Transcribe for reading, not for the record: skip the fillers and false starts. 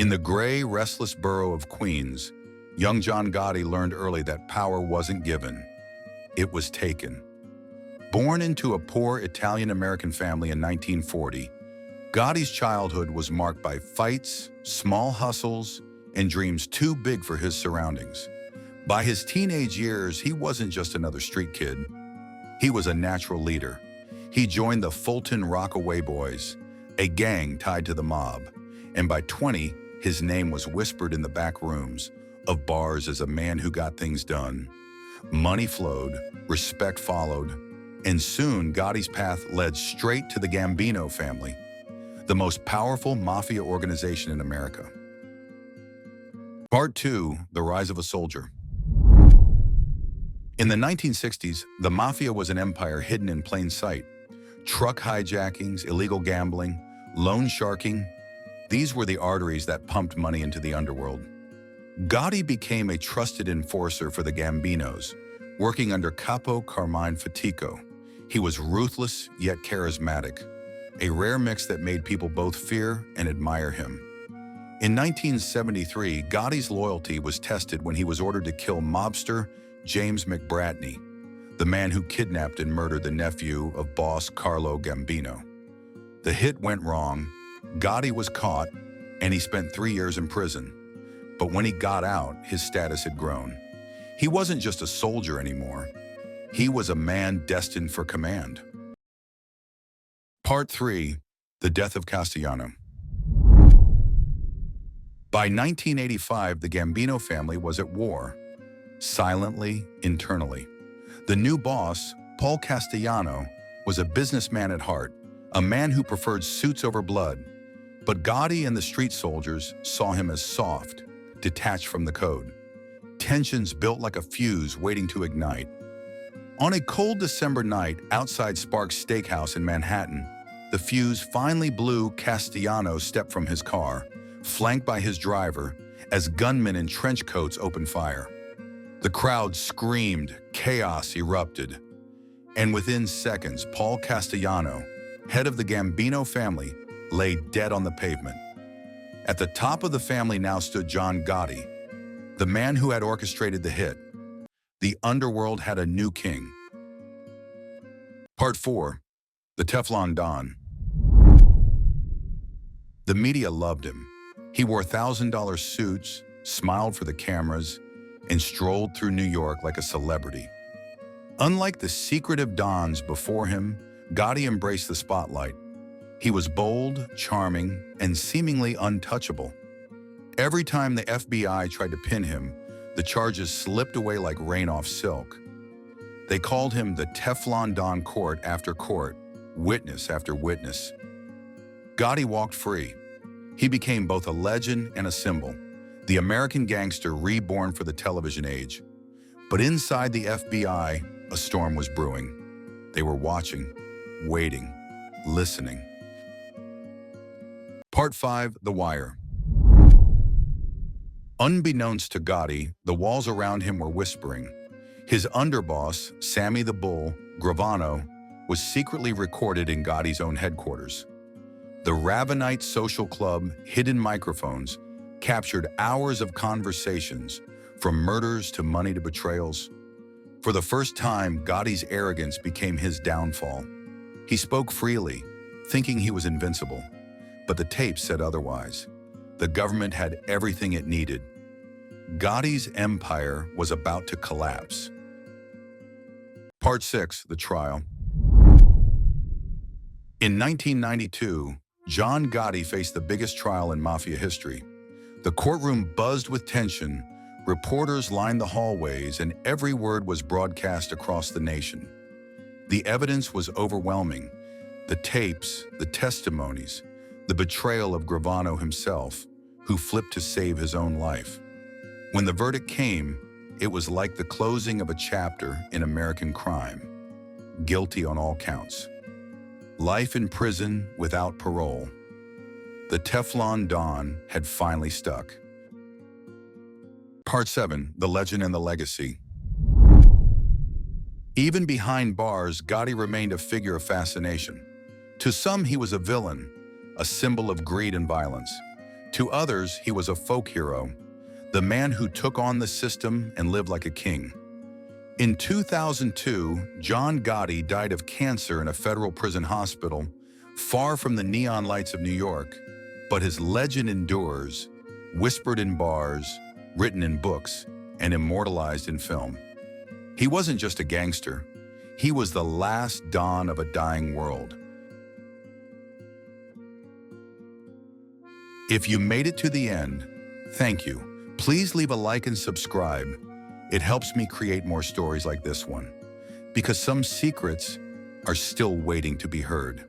In the gray, restless borough of Queens, young John Gotti learned early that power wasn't given, it was taken. Born into a poor Italian-American family in 1940, Gotti's childhood was marked by fights, small hustles, and dreams too big for his surroundings. By his teenage years, he wasn't just another street kid. He was a natural leader. He joined the Fulton Rockaway Boys, a gang tied to the mob, and by 20, his name was whispered in the back rooms of bars as a man who got things done. Money flowed, respect followed, and soon Gotti's path led straight to the Gambino family, the most powerful mafia organization in America. Part 2, The Rise of a Soldier. In the 1960s, the Mafia was an empire hidden in plain sight. Truck hijackings, illegal gambling, loan sharking, these were the arteries that pumped money into the underworld. Gotti became a trusted enforcer for the Gambinos, working under Capo Carmine Fatico. He was ruthless yet charismatic, a rare mix that made people both fear and admire him. In 1973, Gotti's loyalty was tested when he was ordered to kill mobster James McBratney, the man who kidnapped and murdered the nephew of boss Carlo Gambino. The hit went wrong, Gotti was caught, and he spent 3 years in prison. But when he got out, his status had grown. He wasn't just a soldier anymore. He was a man destined for command. Part 3, The Death of Castellano. By 1985, the Gambino family was at war, silently, internally. The new boss, Paul Castellano, was a businessman at heart, a man who preferred suits over blood. But Gotti and the street soldiers saw him as soft, detached from the code. Tensions built like a fuse waiting to ignite. On a cold December night outside Sparks Steakhouse in Manhattan, the fuse finally blew. Castellano stepped from his car, flanked by his driver, as gunmen in trench coats opened fire. The crowd screamed, chaos erupted. And within seconds, Paul Castellano, head of the Gambino family, lay dead on the pavement. At the top of the family now stood John Gotti, the man who had orchestrated the hit. The underworld had a new king. Part 4, The Teflon Don. The media loved him. He wore $1,000 suits, smiled for the cameras, and strolled through New York like a celebrity. Unlike the secretive dons before him, Gotti embraced the spotlight. He was bold, charming, and seemingly untouchable. Every time the FBI tried to pin him, the charges slipped away like rain off silk. They called him the Teflon Don, court after court, witness after witness. Gotti walked free. He became both a legend and a symbol, the American gangster reborn for the television age. But inside the FBI, a storm was brewing. They were watching, waiting, listening. Part 5, The Wire. Unbeknownst to Gotti, the walls around him were whispering. His underboss, Sammy the Bull, Gravano, was secretly recorded in Gotti's own headquarters. The Ravenite Social Club hidden microphones captured hours of conversations, from murders to money to betrayals. For the first time, Gotti's arrogance became his downfall. He spoke freely, thinking he was invincible. But the tapes said otherwise. The government had everything it needed. Gotti's empire was about to collapse. Part 6, The Trial. In 1992, John Gotti faced the biggest trial in Mafia history. The courtroom buzzed with tension, reporters lined the hallways, and every word was broadcast across the nation. The evidence was overwhelming. The tapes, the testimonies, the betrayal of Gravano himself, who flipped to save his own life. When the verdict came, it was like the closing of a chapter in American crime. Guilty on all counts. Life in prison without parole. The Teflon Don had finally stuck. Part 7, The Legend and the Legacy. Even behind bars, Gotti remained a figure of fascination. To some, he was a villain, a symbol of greed and violence. To others, he was a folk hero, the man who took on the system and lived like a king. In 2002, John Gotti died of cancer in a federal prison hospital, far from the neon lights of New York. But his legend endures, whispered in bars, written in books, and immortalized in film. He wasn't just a gangster. He was the last Don of a dying world. If you made it to the end, thank you. Please leave a like and subscribe. It helps me create more stories like this one, because some secrets are still waiting to be heard.